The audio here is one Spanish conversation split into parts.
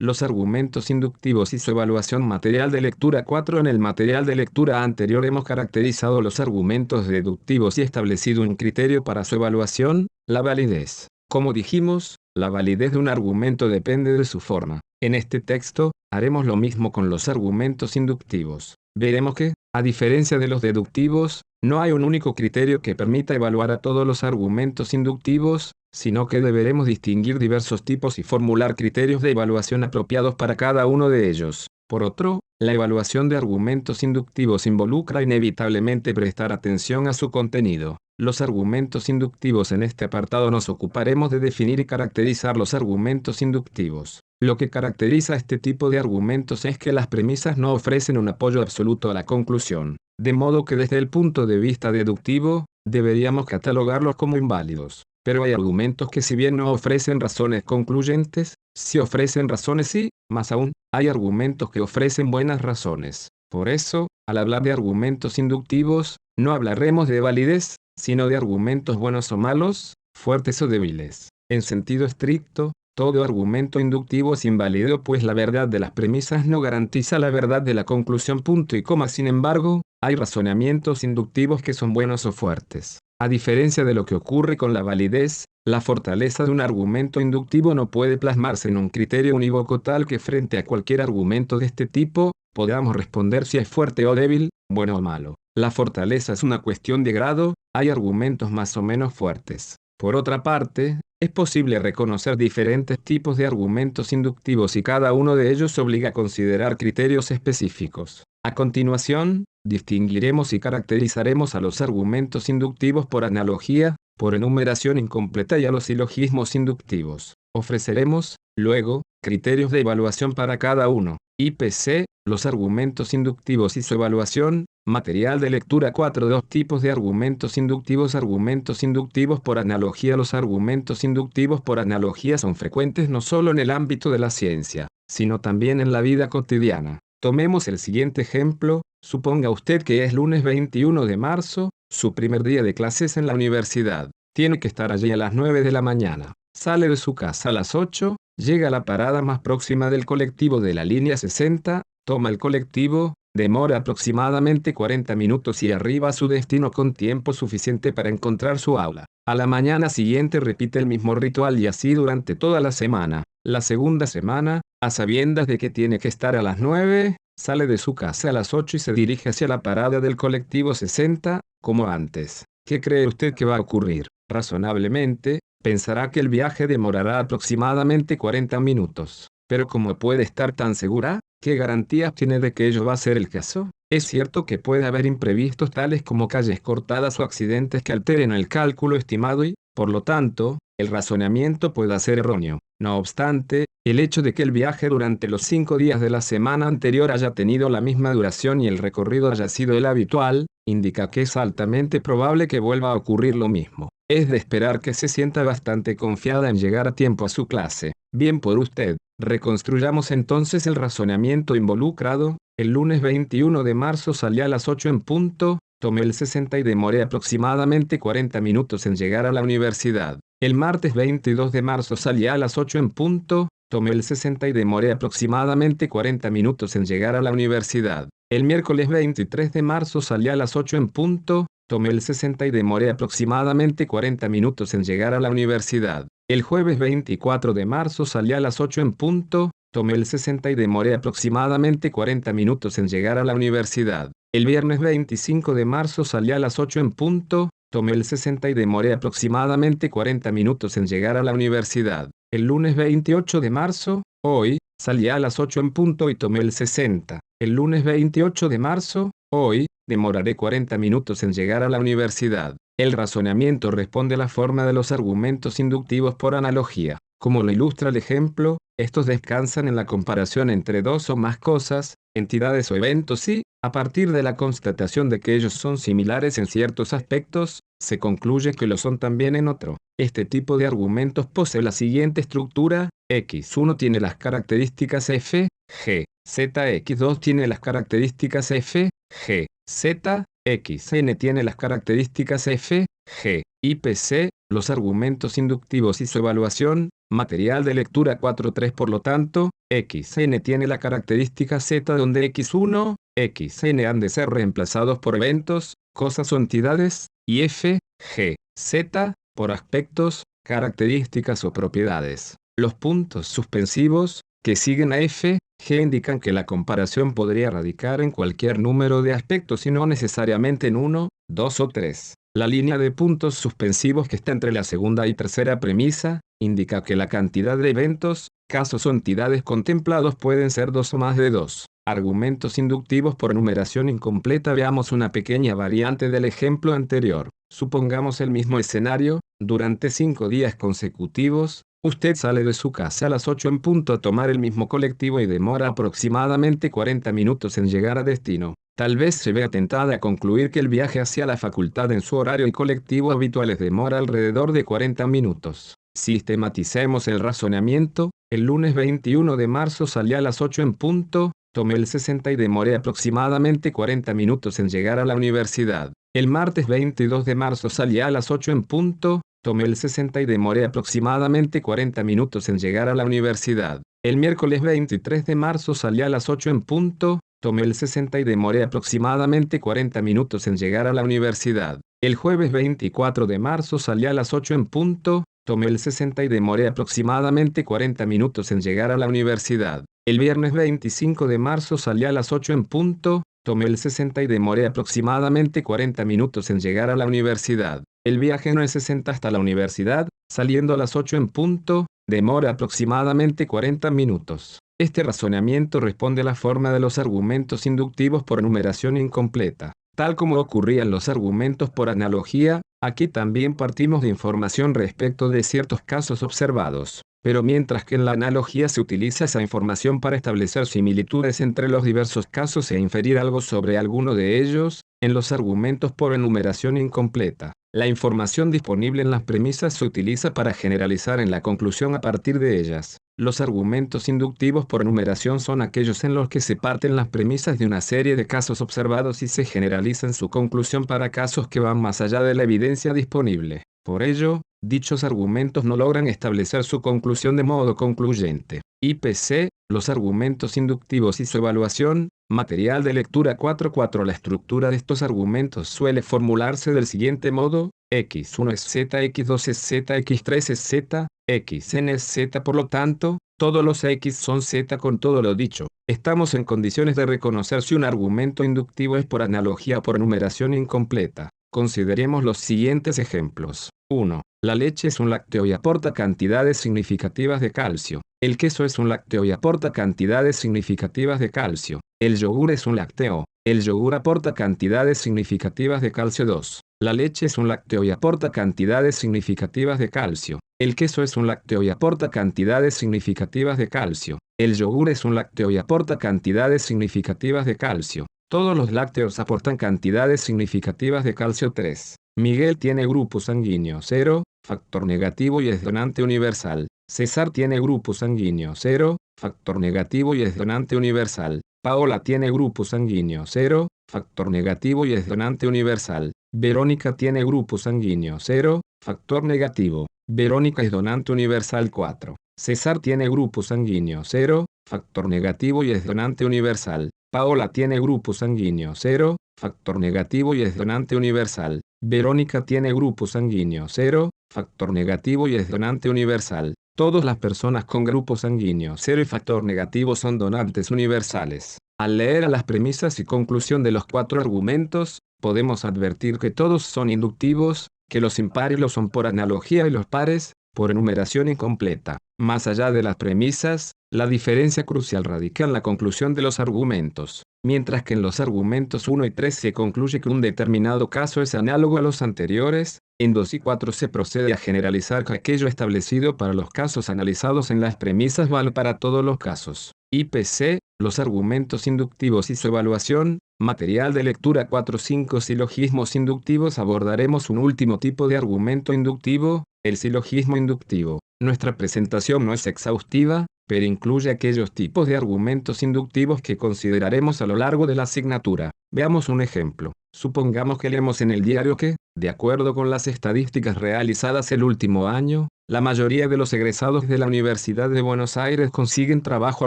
Los argumentos inductivos y su evaluación. Material de lectura 4. En el material de lectura anterior hemos caracterizado los argumentos deductivos y establecido un criterio para su evaluación, la validez. Como dijimos, la validez de un argumento depende de su forma. En este texto, haremos lo mismo con los argumentos inductivos. Veremos que, a diferencia de los deductivos, no hay un único criterio que permita evaluar a todos los argumentos inductivos, sino que deberemos distinguir diversos tipos y formular criterios de evaluación apropiados para cada uno de ellos. Por otro, la evaluación de argumentos inductivos involucra inevitablemente prestar atención a su contenido. Los argumentos inductivos. En este apartado nos ocuparemos de definir y caracterizar los argumentos inductivos. Lo que caracteriza a este tipo de argumentos es que las premisas no ofrecen un apoyo absoluto a la conclusión, de modo que desde el punto de vista deductivo, deberíamos catalogarlos como inválidos. Pero hay argumentos que, si bien no ofrecen razones concluyentes, sí ofrecen razones y, más aún, hay argumentos que ofrecen buenas razones. Por eso, al hablar de argumentos inductivos, no hablaremos de validez, sino de argumentos buenos o malos, fuertes o débiles. En sentido estricto, todo argumento inductivo es inválido, pues la verdad de las premisas no garantiza la verdad de la conclusión. Punto y coma. Sin embargo, hay razonamientos inductivos que son buenos o fuertes. A diferencia de lo que ocurre con la validez, la fortaleza de un argumento inductivo no puede plasmarse en un criterio unívoco tal que frente a cualquier argumento de este tipo, podamos responder si es fuerte o débil, bueno o malo. La fortaleza es una cuestión de grado, hay argumentos más o menos fuertes. Por otra parte, es posible reconocer diferentes tipos de argumentos inductivos y cada uno de ellos obliga a considerar criterios específicos. A continuación, distinguiremos y caracterizaremos a los argumentos inductivos por analogía, por enumeración incompleta y a los silogismos inductivos. Ofreceremos, luego, criterios de evaluación para cada uno. IPC, los argumentos inductivos y su evaluación. Material de lectura 4. Dos tipos de argumentos inductivos. Argumentos inductivos por analogía. Los argumentos inductivos por analogía son frecuentes no solo en el ámbito de la ciencia, sino también en la vida cotidiana. Tomemos el siguiente ejemplo. Suponga usted que es lunes 21 de marzo, su primer día de clases en la universidad. Tiene que estar allí a las 9 de la mañana. Sale de su casa a las 8, llega a la parada más próxima del colectivo de la línea 60, toma el colectivo, demora aproximadamente 40 minutos y arriba a su destino con tiempo suficiente para encontrar su aula. A la mañana siguiente repite el mismo ritual y así durante toda la semana. La segunda semana, a sabiendas de que tiene que estar a las 9, sale de su casa a las 8 y se dirige hacia la parada del colectivo 60, como antes. ¿Qué cree usted que va a ocurrir? Razonablemente, pensará que el viaje demorará aproximadamente 40 minutos. Pero ¿cómo puede estar tan segura? ¿Qué garantías tiene de que ello va a ser el caso? Es cierto que puede haber imprevistos tales como calles cortadas o accidentes que alteren el cálculo estimado y, por lo tanto, el razonamiento pueda ser erróneo. No obstante, el hecho de que el viaje durante los 5 días de la semana anterior haya tenido la misma duración y el recorrido haya sido el habitual, indica que es altamente probable que vuelva a ocurrir lo mismo. Es de esperar que se sienta bastante confiada en llegar a tiempo a su clase. Bien por usted. Reconstruyamos entonces el razonamiento involucrado. El lunes 21 de marzo salí a las 8 en punto, tomé el 60 y demoré aproximadamente 40 minutos en llegar a la universidad. El martes 22 de marzo salí a las 8 en punto, tomé el 60 y demoré aproximadamente 40 minutos en llegar a la universidad. El miércoles 23 de marzo salí a las 8 en punto, tomé el 60 y demoré aproximadamente 40 minutos en llegar a la universidad. El jueves 24 de marzo salí a las 8 en punto, tomé el 60 y demoré aproximadamente 40 minutos en llegar a la universidad. El viernes 25 de marzo salí a las 8 en punto, tomé el 60 y demoré aproximadamente 40 minutos en llegar a la universidad. El lunes 28 de marzo, hoy, salí a las 8 en punto y tomé el 60. El lunes 28 de marzo, hoy, demoraré 40 minutos en llegar a la universidad. El razonamiento responde a la forma de los argumentos inductivos por analogía. Como lo ilustra el ejemplo, estos descansan en la comparación entre dos o más cosas, entidades o eventos y, a partir de la constatación de que ellos son similares en ciertos aspectos, se concluye que lo son también en otro. Este tipo de argumentos posee la siguiente estructura: X1 tiene las características F, G, Z. X2 tiene las características F, G, Z. Xn tiene las características F, G. Y P. C. Los argumentos inductivos y su evaluación, material de lectura 4.3. Por lo tanto, Xn tiene la característica Z donde X1, Xn han de ser reemplazados por eventos, cosas o entidades, y F, G, Z, por aspectos, características o propiedades. Los puntos suspensivos, que siguen a F, G indican que la comparación podría radicar en cualquier número de aspectos y no necesariamente en 1, 2 o 3. La línea de puntos suspensivos que está entre la segunda y tercera premisa, indica que la cantidad de eventos, casos o entidades contemplados pueden ser 2 o más de 2. Argumentos inductivos por enumeración incompleta. Veamos una pequeña variante del ejemplo anterior. Supongamos el mismo escenario, durante 5 días consecutivos, usted sale de su casa a las 8 en punto a tomar el mismo colectivo y demora aproximadamente 40 minutos en llegar a destino. Tal vez se vea tentada a concluir que el viaje hacia la facultad en su horario y colectivo habituales demora alrededor de 40 minutos. Sistematicemos el razonamiento. El lunes 21 de marzo salí a las 8 en punto, tomé el 60 y demoré aproximadamente 40 minutos en llegar a la universidad. El martes 22 de marzo salí a las 8 en punto, tomé el 60 y demoré aproximadamente 40 minutos en llegar a la universidad. El miércoles 23 de marzo salí a las 8 en punto, tomé el 60 y demoré aproximadamente 40 minutos en llegar a la universidad. El jueves 24 de marzo salí a las 8 en punto, tomé el 60 y demoré aproximadamente 40 minutos en llegar a la universidad. El viernes 25 de marzo salí a las 8 en punto, tomé el 60 y demoré aproximadamente 40 minutos en llegar a la universidad. El viaje no es 60 hasta la universidad, saliendo a las 8 en punto, demora aproximadamente 40 minutos. Este razonamiento responde a la forma de los argumentos inductivos por enumeración incompleta. Tal como ocurría en los argumentos por analogía, aquí también partimos de información respecto de ciertos casos observados. Pero mientras que en la analogía se utiliza esa información para establecer similitudes entre los diversos casos e inferir algo sobre alguno de ellos, en los argumentos por enumeración incompleta, la información disponible en las premisas se utiliza para generalizar en la conclusión a partir de ellas. Los argumentos inductivos por enumeración son aquellos en los que se parten las premisas de una serie de casos observados y se generalizan su conclusión para casos que van más allá de la evidencia disponible. Por ello, dichos argumentos no logran establecer su conclusión de modo concluyente. IPC, los argumentos inductivos y su evaluación, material de lectura 4.4. La estructura de estos argumentos suele formularse del siguiente modo: X1 es Z, X2 es Z, X3 es Z, Xn es Z. Por lo tanto, todos los X son Z. Con todo lo dicho, estamos en condiciones de reconocer si un argumento inductivo es por analogía o por enumeración incompleta. Consideremos los siguientes ejemplos. 1. La leche es un lácteo y aporta cantidades significativas de calcio. El queso es un lácteo y aporta cantidades significativas de calcio. El yogur es un lácteo. El yogur aporta cantidades significativas de calcio. 2. La leche es un lácteo y aporta cantidades significativas de calcio. El queso es un lácteo y aporta cantidades significativas de calcio. El yogur es un lácteo y aporta cantidades significativas de calcio. Todos los lácteos aportan cantidades significativas de calcio. 3. Miguel tiene grupo sanguíneo 0, factor negativo y es donante universal. César tiene grupo sanguíneo 0, factor negativo y es donante universal. Paola tiene grupo sanguíneo 0, factor negativo y es donante universal. Verónica tiene grupo sanguíneo 0, factor negativo. Verónica es donante universal. 4. César tiene grupo sanguíneo 0, factor negativo y es donante universal. Paola tiene grupo sanguíneo 0, factor negativo y es donante universal. Verónica tiene grupo sanguíneo 0, factor negativo y es donante universal. Todas las personas con grupo sanguíneo 0 y factor negativo son donantes universales. Al leer a las premisas y conclusión de los 4 argumentos, podemos advertir que todos son inductivos, que los impares lo son por analogía y los pares, por enumeración incompleta. Más allá de las premisas, la diferencia crucial radica en la conclusión de los argumentos. Mientras que en los argumentos 1 y 3 se concluye que un determinado caso es análogo a los anteriores, en 2 y 4 se procede a generalizar que aquello establecido para los casos analizados en las premisas vale para todos los casos. IPC, los argumentos inductivos y su evaluación, material de lectura 4.5. Silogismos inductivos. Abordaremos un último tipo de argumento inductivo, el silogismo inductivo. Nuestra presentación no es exhaustiva, pero incluye aquellos tipos de argumentos inductivos que consideraremos a lo largo de la asignatura. Veamos un ejemplo. Supongamos que leemos en el diario que, de acuerdo con las estadísticas realizadas el último año, la mayoría de los egresados de la Universidad de Buenos Aires consiguen trabajo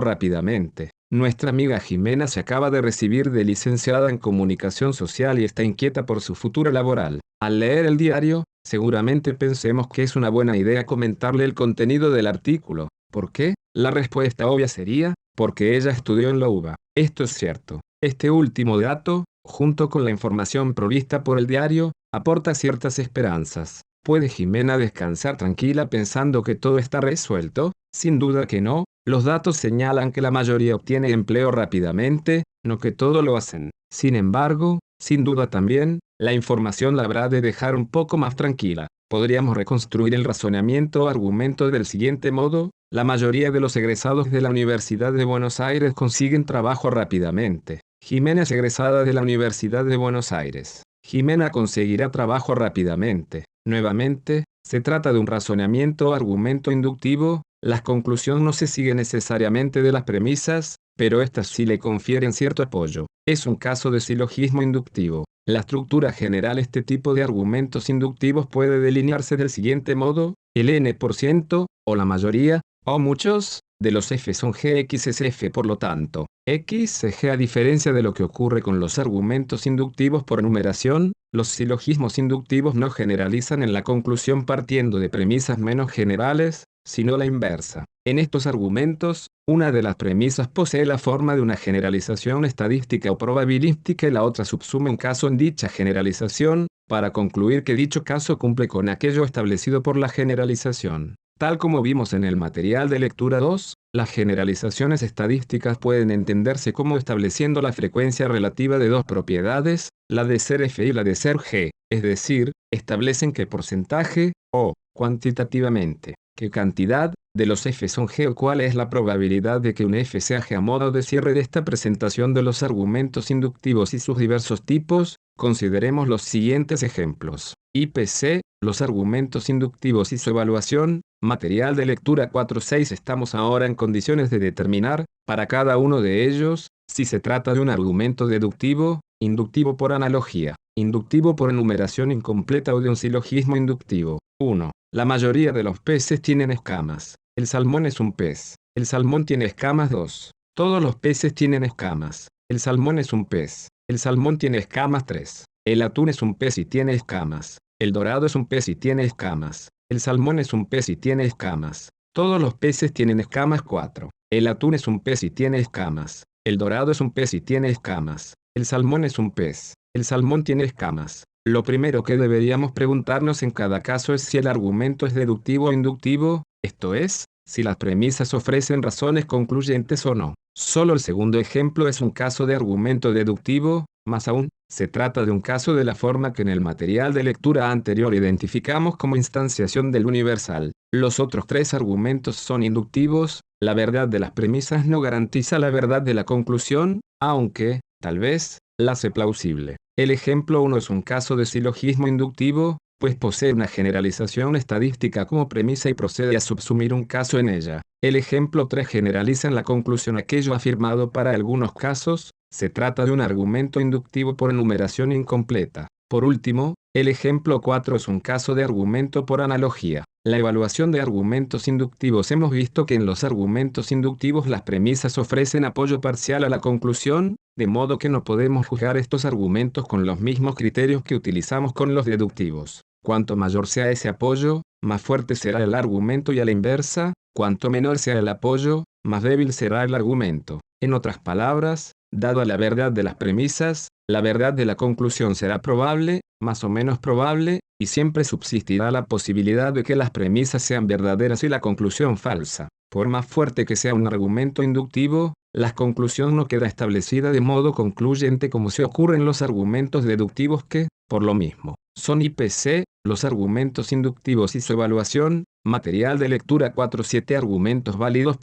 rápidamente. Nuestra amiga Jimena se acaba de recibir de licenciada en Comunicación Social y está inquieta por su futuro laboral. Al leer el diario, seguramente pensemos que es una buena idea comentarle el contenido del artículo. ¿Por qué? La respuesta obvia sería, porque ella estudió en la UBA. Esto es cierto. Este último dato, junto con la información provista por el diario, aporta ciertas esperanzas. ¿Puede Jimena descansar tranquila pensando que todo está resuelto? Sin duda que no. Los datos señalan que la mayoría obtiene empleo rápidamente, no que todo lo hacen. Sin embargo, sin duda también, la información la habrá de dejar un poco más tranquila. Podríamos reconstruir el razonamiento o argumento del siguiente modo: la mayoría de los egresados de la Universidad de Buenos Aires consiguen trabajo rápidamente. Jimena es egresada de la Universidad de Buenos Aires. Jimena conseguirá trabajo rápidamente. Nuevamente, se trata de un razonamiento o argumento inductivo. La conclusión no se sigue necesariamente de las premisas, pero éstas sí le confieren cierto apoyo. Es un caso de silogismo inductivo. La estructura general de este tipo de argumentos inductivos puede delinearse del siguiente modo: el n%, o la mayoría, o muchos, de los f son g, x es f. Por lo tanto, x es g. A diferencia de lo que ocurre con los argumentos inductivos por enumeración, los silogismos inductivos no generalizan en la conclusión partiendo de premisas menos generales, sino la inversa. En estos argumentos, una de las premisas posee la forma de una generalización estadística o probabilística y la otra subsume un caso en dicha generalización, para concluir que dicho caso cumple con aquello establecido por la generalización. Tal como vimos en el material de lectura 2, las generalizaciones estadísticas pueden entenderse como estableciendo la frecuencia relativa de dos propiedades, la de ser f y la de ser g, es decir, establecen qué porcentaje, o, cuantitativamente, qué cantidad, de los f son g o cuál es la probabilidad de que un f sea g. A modo de cierre de esta presentación de los argumentos inductivos y sus diversos tipos, consideremos los siguientes ejemplos. IPC, los argumentos inductivos y su evaluación, material de lectura 4.6. Estamos ahora en condiciones de determinar, para cada uno de ellos, si se trata de un argumento deductivo, inductivo por analogía, inductivo por enumeración incompleta o de un silogismo inductivo. 1. La mayoría de los peces tienen escamas. El salmón es un pez. El salmón tiene escamas. 2. Todos los peces tienen escamas. El salmón es un pez. El salmón tiene escamas. 3. El atún es un pez y tiene escamas. El dorado es un pez y tiene escamas. El salmón es un pez y tiene escamas. Todos los peces tienen escamas. 4. El atún es un pez y tiene escamas. El dorado es un pez y tiene escamas. El salmón es un pez. El salmón tiene escamas. Lo primero que deberíamos preguntarnos en cada caso es si el argumento es deductivo o inductivo, esto es, si las premisas ofrecen razones concluyentes o no. Solo el segundo ejemplo es un caso de argumento deductivo. Más aún, se trata de un caso de la forma que en el material de lectura anterior identificamos como instanciación del universal. Los otros tres argumentos son inductivos. La verdad de las premisas no garantiza la verdad de la conclusión, aunque, tal vez, la hace plausible. El ejemplo 1 es un caso de silogismo inductivo, pues posee una generalización estadística como premisa y procede a subsumir un caso en ella. El ejemplo 3 generaliza en la conclusión aquello afirmado para algunos casos. Se trata de un argumento inductivo por enumeración incompleta. Por último, el ejemplo 4 es un caso de argumento por analogía. La evaluación de argumentos inductivos. Hemos visto que en los argumentos inductivos las premisas ofrecen apoyo parcial a la conclusión, de modo que no podemos juzgar estos argumentos con los mismos criterios que utilizamos con los deductivos. Cuanto mayor sea ese apoyo, más fuerte será el argumento, y a la inversa, cuanto menor sea el apoyo, más débil será el argumento. En otras palabras, dada la verdad de las premisas, la verdad de la conclusión será probable, más o menos probable, y siempre subsistirá la posibilidad de que las premisas sean verdaderas y la conclusión falsa. Por más fuerte que sea un argumento inductivo, la conclusión no queda establecida de modo concluyente como se ocurre en los argumentos deductivos que, por lo mismo, son IPC, los argumentos inductivos y su evaluación, material de lectura 4.7. Argumentos válidos.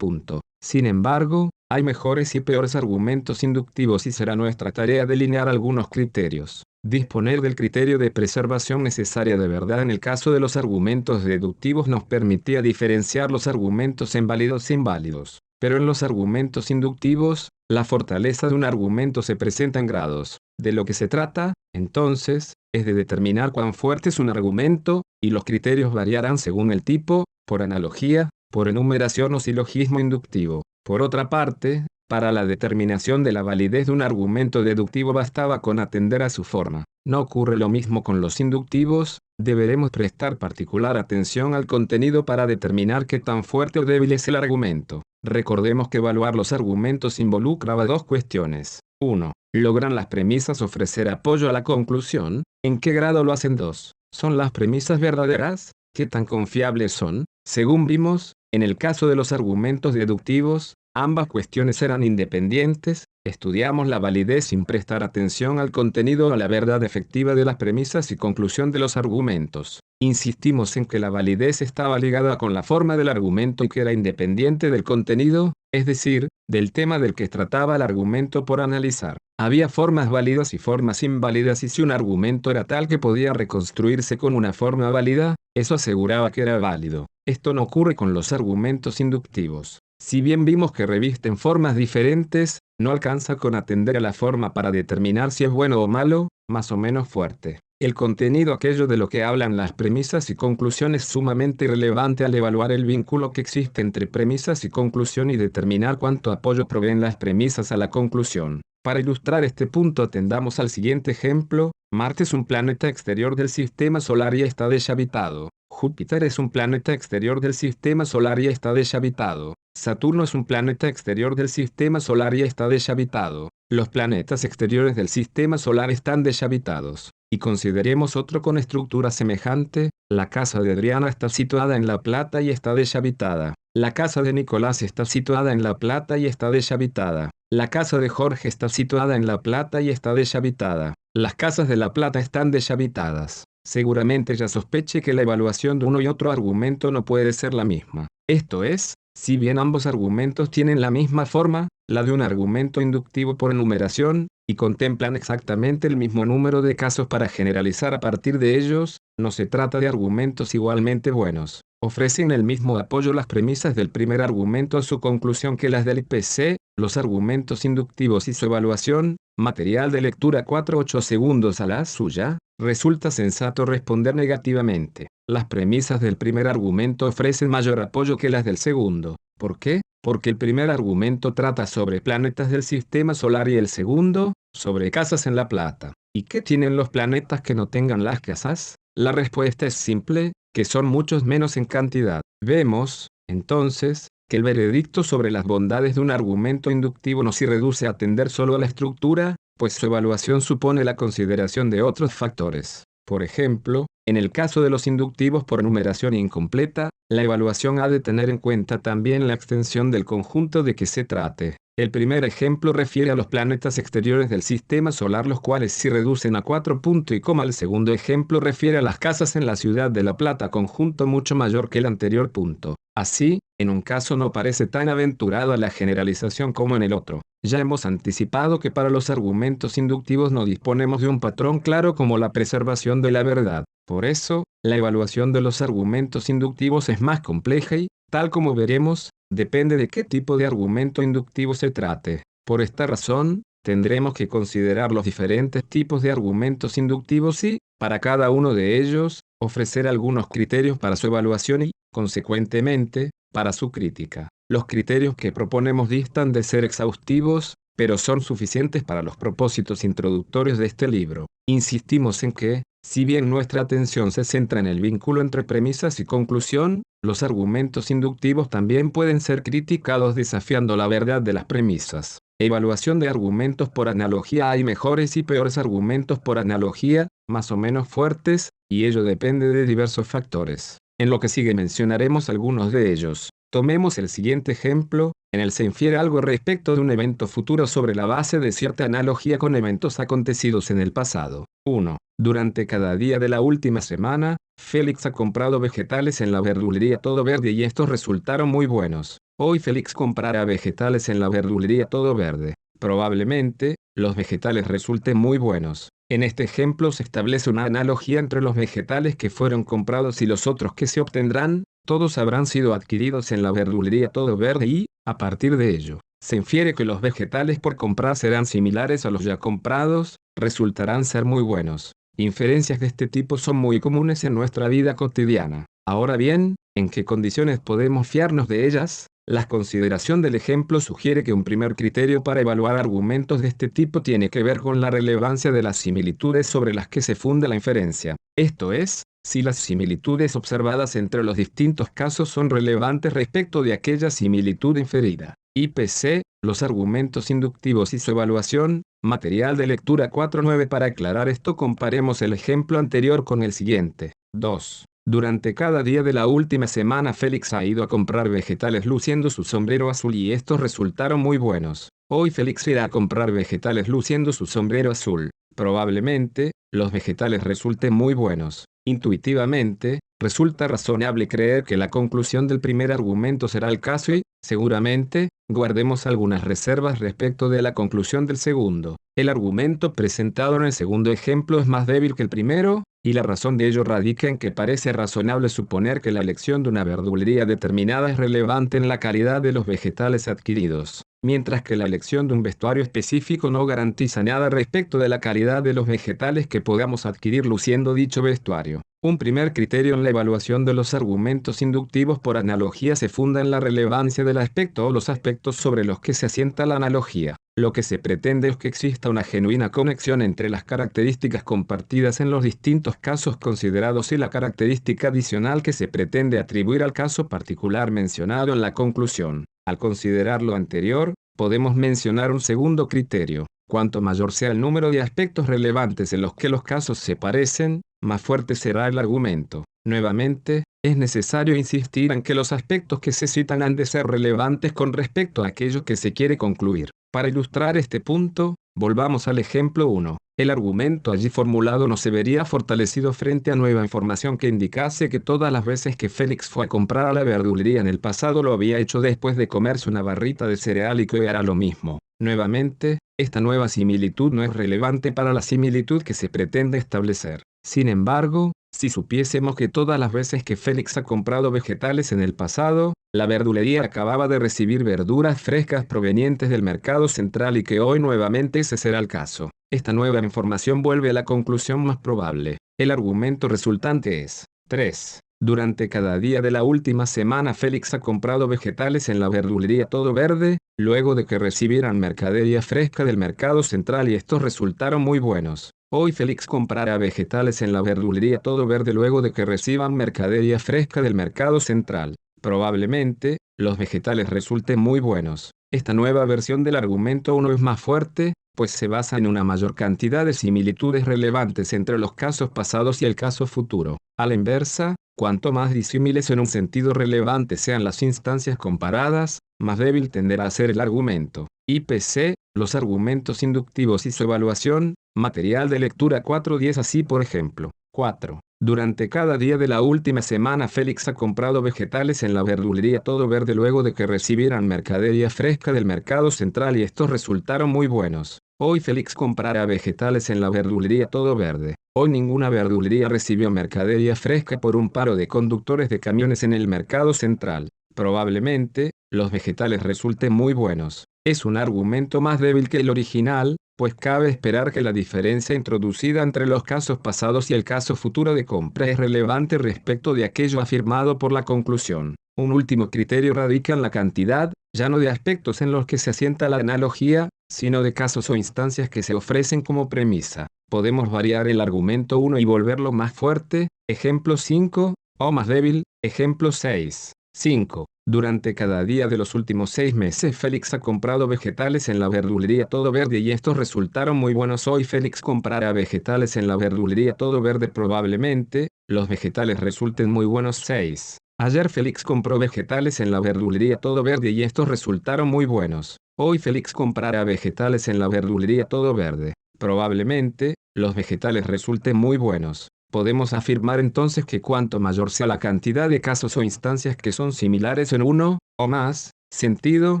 Sin embargo, hay mejores y peores argumentos inductivos y será nuestra tarea delinear algunos criterios. Disponer del criterio de preservación necesaria de verdad en el caso de los argumentos deductivos nos permitía diferenciar los argumentos en válidos e inválidos. Pero en los argumentos inductivos, la fortaleza de un argumento se presenta en grados. De lo que se trata, entonces, es de determinar cuán fuerte es un argumento, y los criterios variarán según el tipo, por analogía, por enumeración o silogismo inductivo. Por otra parte, para la determinación de la validez de un argumento deductivo bastaba con atender a su forma. No ocurre lo mismo con los inductivos, deberemos prestar particular atención al contenido para determinar qué tan fuerte o débil es el argumento. Recordemos que evaluar los argumentos involucraba dos cuestiones. 1. ¿Logran las premisas ofrecer apoyo a la conclusión? ¿En qué grado lo hacen? 2. ¿Son las premisas verdaderas? ¿Qué tan confiables son? Según vimos, en el caso de los argumentos deductivos, ambas cuestiones eran independientes. Estudiamos la validez sin prestar atención al contenido o a la verdad efectiva de las premisas y conclusión de los argumentos. Insistimos en que la validez estaba ligada con la forma del argumento y que era independiente del contenido, es decir, del tema del que trataba el argumento por analizar. Había formas válidas y formas inválidas, y si un argumento era tal que podía reconstruirse con una forma válida, eso aseguraba que era válido. Esto no ocurre con los argumentos inductivos. Si bien vimos que revisten formas diferentes, no alcanza con atender a la forma para determinar si es bueno o malo, más o menos fuerte. El contenido, aquello de lo que hablan las premisas y conclusiones, es sumamente irrelevante al evaluar el vínculo que existe entre premisas y conclusión y determinar cuánto apoyo proveen las premisas a la conclusión. Para ilustrar este punto atendamos al siguiente ejemplo. Marte es un planeta exterior del sistema solar y está deshabitado. Júpiter es un planeta exterior del sistema solar y está deshabitado. Saturno es un planeta exterior del sistema solar y está deshabitado. Los planetas exteriores del sistema solar están deshabitados. Y consideremos otro con estructura semejante. La casa de Adriana está situada en La Plata y está deshabitada. La casa de Nicolás está situada en La Plata y está deshabitada. La casa de Jorge está situada en La Plata y está deshabitada. Las casas de La Plata están deshabitadas. Seguramente ya sospeche que la evaluación de uno y otro argumento no puede ser la misma. Esto es, si bien ambos argumentos tienen la misma forma, la de un argumento inductivo por enumeración, y contemplan exactamente el mismo número de casos para generalizar a partir de ellos, no se trata de argumentos igualmente buenos. Ofrecen el mismo apoyo las premisas del primer argumento a su conclusión que las del IPC, los argumentos inductivos y su evaluación. Material de lectura 4-8 segundos a la suya. Resulta sensato responder negativamente. Las premisas del primer argumento ofrecen mayor apoyo que las del segundo. ¿Por qué? Porque el primer argumento trata sobre planetas del sistema solar y el segundo, sobre casas en La Plata. ¿Y qué tienen los planetas que no tengan las casas? La respuesta es simple, que son muchos menos en cantidad. Vemos, entonces, que el veredicto sobre las bondades de un argumento inductivo no se reduce a atender solo a la estructura, pues su evaluación supone la consideración de otros factores. Por ejemplo, en el caso de los inductivos por enumeración incompleta, la evaluación ha de tener en cuenta también la extensión del conjunto de que se trate. El primer ejemplo refiere a los planetas exteriores del sistema solar, los cuales se reducen a 4 puntos y coma. El segundo ejemplo refiere a las casas en la ciudad de La Plata, conjunto mucho mayor que el anterior punto. Así, en un caso no parece tan aventurada la generalización como en el otro. Ya hemos anticipado que para los argumentos inductivos no disponemos de un patrón claro como la preservación de la verdad. Por eso, la evaluación de los argumentos inductivos es más compleja y, tal como veremos, depende de qué tipo de argumento inductivo se trate. Por esta razón, tendremos que considerar los diferentes tipos de argumentos inductivos y, para cada uno de ellos, ofrecer algunos criterios para su evaluación y, consecuentemente, para su crítica. Los criterios que proponemos distan de ser exhaustivos, pero son suficientes para los propósitos introductorios de este libro. Insistimos en que, si bien nuestra atención se centra en el vínculo entre premisas y conclusión, los argumentos inductivos también pueden ser criticados desafiando la verdad de las premisas. Evaluación de argumentos por analogía. Hay mejores y peores argumentos por analogía, más o menos fuertes, y ello depende de diversos factores. En lo que sigue mencionaremos algunos de ellos. Tomemos el siguiente ejemplo. En él se infiere algo respecto de un evento futuro sobre la base de cierta analogía con eventos acontecidos en el pasado. 1. Durante cada día de la última semana, Félix ha comprado vegetales en la verdulería Todo Verde y estos resultaron muy buenos. Hoy Félix comprará vegetales en la verdulería Todo Verde. Probablemente, los vegetales resulten muy buenos. En este ejemplo se establece una analogía entre los vegetales que fueron comprados y los otros que se obtendrán. Todos habrán sido adquiridos en la verdulería Todo Verde y, A partir de ello, se infiere que los vegetales por comprar serán similares a los ya comprados, resultarán ser muy buenos. Inferencias de este tipo son muy comunes en nuestra vida cotidiana. Ahora bien, ¿en qué condiciones podemos fiarnos de ellas? La consideración del ejemplo sugiere que un primer criterio para evaluar argumentos de este tipo tiene que ver con la relevancia de las similitudes sobre las que se funda la inferencia. Esto es, si las similitudes observadas entre los distintos casos son relevantes respecto de aquella similitud inferida. IPC, los argumentos inductivos y su evaluación, material de lectura 4.9. Para aclarar esto comparemos el ejemplo anterior con el siguiente. 2. Durante cada día de la última semana Félix ha ido a comprar vegetales luciendo su sombrero azul y estos resultaron muy buenos. Hoy Félix irá a comprar vegetales luciendo su sombrero azul. Probablemente, los vegetales resulten muy buenos. Intuitivamente, resulta razonable creer que la conclusión del primer argumento será el caso y, seguramente, guardemos algunas reservas respecto de la conclusión del segundo. El argumento presentado en el segundo ejemplo es más débil que el primero, y la razón de ello radica en que parece razonable suponer que la elección de una verdulería determinada es relevante en la calidad de los vegetales adquiridos, mientras que la elección de un vestuario específico no garantiza nada respecto de la calidad de los vegetales que podamos adquirir luciendo dicho vestuario. Un primer criterio en la evaluación de los argumentos inductivos por analogía se funda en la relevancia del aspecto o los aspectos sobre los que se asienta la analogía. Lo que se pretende es que exista una genuina conexión entre las características compartidas en los distintos casos considerados y la característica adicional que se pretende atribuir al caso particular mencionado en la conclusión. Al considerar lo anterior, podemos mencionar un segundo criterio. Cuanto mayor sea el número de aspectos relevantes en los que los casos se parecen, más fuerte será el argumento. Nuevamente, es necesario insistir en que los aspectos que se citan han de ser relevantes con respecto a aquello que se quiere concluir. Para ilustrar este punto, volvamos al ejemplo 1. El argumento allí formulado no se vería fortalecido frente a nueva información que indicase que todas las veces que Félix fue a comprar a la verdulería en el pasado lo había hecho después de comerse una barrita de cereal y que hoy hará lo mismo. Nuevamente, esta nueva similitud no es relevante para la similitud que se pretende establecer. Sin embargo, si supiésemos que todas las veces que Félix ha comprado vegetales en el pasado, la verdulería acababa de recibir verduras frescas provenientes del mercado central y que hoy nuevamente ese será el caso, esta nueva información vuelve a la conclusión más probable. El argumento resultante es 3. Durante cada día de la última semana Félix ha comprado vegetales en la verdulería Todo Verde, luego de que recibieran mercadería fresca del mercado central y estos resultaron muy buenos. Hoy Félix comprará vegetales en la verdulería Todo Verde luego de que reciban mercadería fresca del mercado central. Probablemente, los vegetales resulten muy buenos. Esta nueva versión del argumento 1 es más fuerte, pues se basa en una mayor cantidad de similitudes relevantes entre los casos pasados y el caso futuro. A la inversa, cuanto más disímiles en un sentido relevante sean las instancias comparadas, más débil tenderá a ser el argumento. IPC, los argumentos inductivos y su evaluación, material de lectura 4.10. Así por ejemplo, 4. Durante cada día de la última semana Félix ha comprado vegetales en la verdulería Todo Verde luego de que recibieran mercadería fresca del mercado central y estos resultaron muy buenos. Hoy Félix comprará vegetales en la verdulería Todo Verde. Hoy ninguna verdulería recibió mercadería fresca por un paro de conductores de camiones en el mercado central. Probablemente, los vegetales resulten muy buenos. Es un argumento más débil que el original, pues cabe esperar que la diferencia introducida entre los casos pasados y el caso futuro de compra es relevante respecto de aquello afirmado por la conclusión. Un último criterio radica en la cantidad, ya no de aspectos en los que se asienta la analogía, sino de casos o instancias que se ofrecen como premisa. Podemos variar el argumento 1 y volverlo más fuerte, ejemplo 5, o más débil, ejemplo 6. 5. Durante cada día de los últimos 6 meses Félix ha comprado vegetales en la verdulería Todo Verde y estos resultaron muy buenos. Hoy Félix comprará vegetales en la verdulería Todo Verde. Probablemente, los vegetales resulten muy buenos. 6. Ayer Félix compró vegetales en la verdulería Todo Verde y estos resultaron muy buenos. Hoy Félix comprará vegetales en la verdulería Todo Verde. Probablemente, los vegetales resulten muy buenos. Podemos afirmar entonces que cuanto mayor sea la cantidad de casos o instancias que son similares en uno, o más, sentido,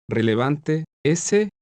relevante,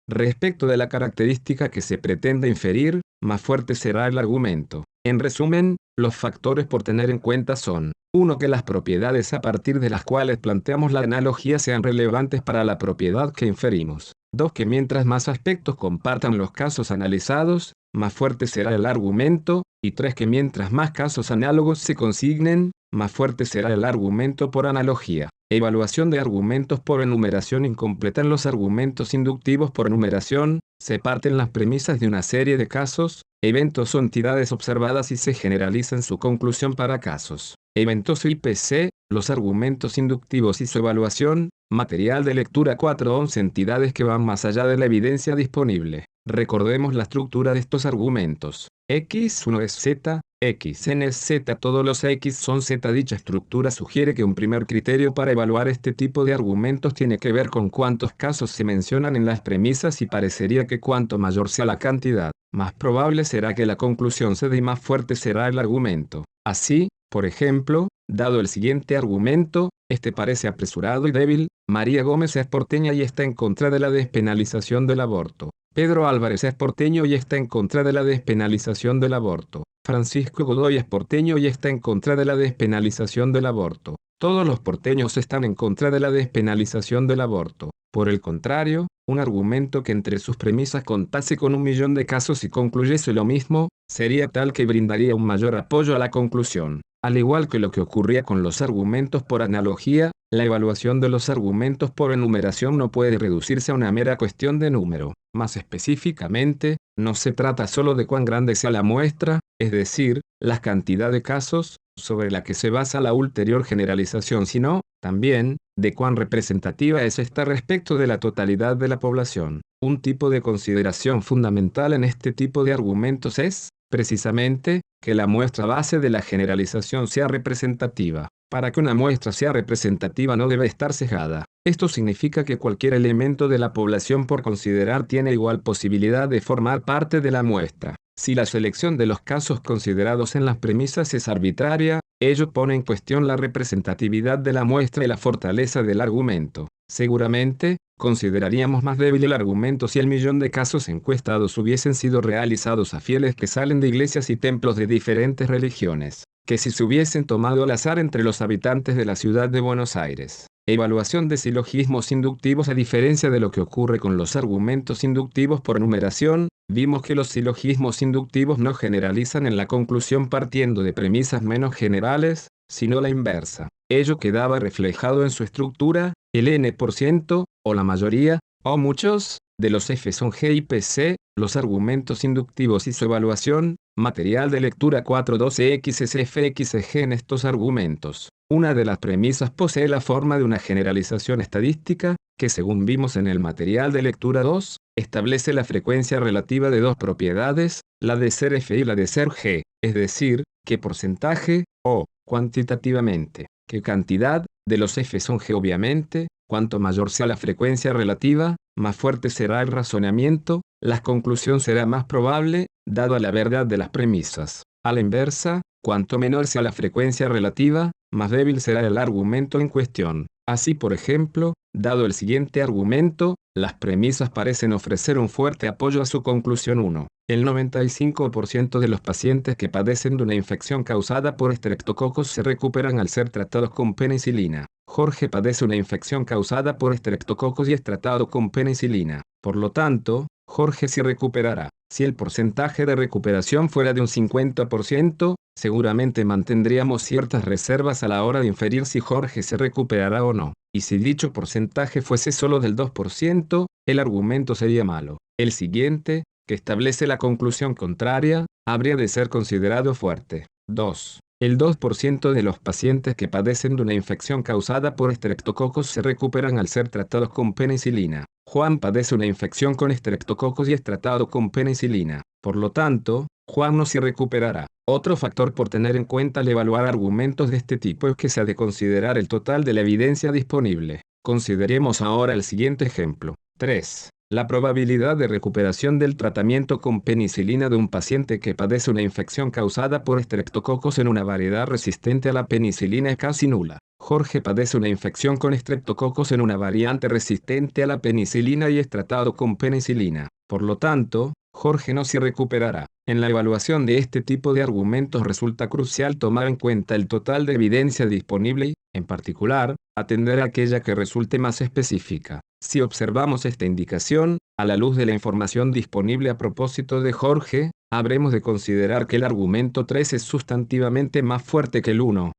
respecto de la característica que se pretende inferir, más fuerte será el argumento. En resumen, Los factores por tener en cuenta son: 1. Que las propiedades a partir de las cuales planteamos la analogía sean relevantes para la propiedad que inferimos. 2. Que mientras más aspectos compartan los casos analizados, más fuerte será el argumento. Y 3. Que mientras más casos análogos se consignen, más fuerte será el argumento por analogía. Evaluación de argumentos por enumeración incompleta. En los argumentos inductivos por enumeración, se parten las premisas de una serie de casos, eventos o entidades observadas y se generalizan su conclusión para casos. Eventos IPC, los argumentos inductivos y su evaluación, material de lectura 4:11. Entidades que van más allá de la evidencia disponible. Recordemos la estructura de estos argumentos. X1 es Z, Xn es Z, todos los X son Z. Dicha estructura sugiere que un primer criterio para evaluar este tipo de argumentos tiene que ver con cuántos casos se mencionan en las premisas, y parecería que cuanto mayor sea la cantidad, más probable será que la conclusión se dé y más fuerte será el argumento. Así, por ejemplo, dado el siguiente argumento, este parece apresurado y débil: María Gómez es porteña y está en contra de la despenalización del aborto. Pedro Álvarez es porteño y está en contra de la despenalización del aborto. Francisco Godoy es porteño y está en contra de la despenalización del aborto. Todos los porteños están en contra de la despenalización del aborto. Por el contrario, un argumento que entre sus premisas contase con 1.000.000 de casos y concluyese lo mismo, sería tal que brindaría un mayor apoyo a la conclusión. Al igual que lo que ocurría con los argumentos por analogía, la evaluación de los argumentos por enumeración no puede reducirse a una mera cuestión de número. Más específicamente, no se trata solo de cuán grande sea la muestra, es decir, la cantidad de casos, sobre la que se basa la ulterior generalización, sino, también, de cuán representativa es esta respecto de la totalidad de la población. Un tipo de consideración fundamental en este tipo de argumentos es, precisamente, que la muestra base de la generalización sea representativa. Para que una muestra sea representativa no debe estar sesgada. Esto significa que cualquier elemento de la población por considerar tiene igual posibilidad de formar parte de la muestra. Si la selección de los casos considerados en las premisas es arbitraria, ello pone en cuestión la representatividad de la muestra y la fortaleza del argumento. Seguramente, consideraríamos más débil el argumento si el 1.000.000 de casos encuestados hubiesen sido realizados a fieles que salen de iglesias y templos de diferentes religiones, que si se hubiesen tomado al azar entre los habitantes de la ciudad de Buenos Aires. Evaluación de silogismos inductivos. A diferencia de lo que ocurre con los argumentos inductivos por enumeración, vimos que los silogismos inductivos no generalizan en la conclusión partiendo de premisas menos generales, sino la inversa. Ello quedaba reflejado en su estructura: el n%, o la mayoría, o muchos, de los F son G y PC, los argumentos inductivos y su evaluación, material de lectura 4:12. X es F, X es G en estos argumentos. Una de las premisas posee la forma de una generalización estadística, que según vimos en el material de lectura 2, establece la frecuencia relativa de dos propiedades, la de ser F y la de ser G, es decir, qué porcentaje, o, cuantitativamente, qué cantidad, de los F son G. Obviamente, cuanto mayor sea la frecuencia relativa, más fuerte será el razonamiento, la conclusión será más probable, dado a la verdad de las premisas. A la inversa, cuanto menor sea la frecuencia relativa, más débil será el argumento en cuestión. Así, por ejemplo, dado el siguiente argumento, las premisas parecen ofrecer un fuerte apoyo a su conclusión 1. El 95% de los pacientes que padecen de una infección causada por estreptococos se recuperan al ser tratados con penicilina. Jorge padece una infección causada por estreptococos y es tratado con penicilina. Por lo tanto, Jorge sí recuperará. Si el porcentaje de recuperación fuera de un 50%, seguramente mantendríamos ciertas reservas a la hora de inferir si Jorge se recuperará o no. Y si dicho porcentaje fuese solo del 2%, el argumento sería malo. El siguiente, que establece la conclusión contraria, habría de ser considerado fuerte. 2. El 2% de los pacientes que padecen de una infección causada por estreptococos se recuperan al ser tratados con penicilina. Juan padece una infección con estreptococos y es tratado con penicilina. Por lo tanto, Juan no se recuperará. Otro factor por tener en cuenta al evaluar argumentos de este tipo es que se ha de considerar el total de la evidencia disponible. Consideremos ahora el siguiente ejemplo. 3. La probabilidad de recuperación del tratamiento con penicilina de un paciente que padece una infección causada por estreptococos en una variedad resistente a la penicilina es casi nula. Jorge padece una infección con estreptococos en una variante resistente a la penicilina y es tratado con penicilina. Por lo tanto, Jorge no se recuperará. En la evaluación de este tipo de argumentos resulta crucial tomar en cuenta el total de evidencia disponible y, en particular, atender a aquella que resulte más específica. Si observamos esta indicación, a la luz de la información disponible a propósito de Jorge, habremos de considerar que el argumento 3 es sustantivamente más fuerte que el 1.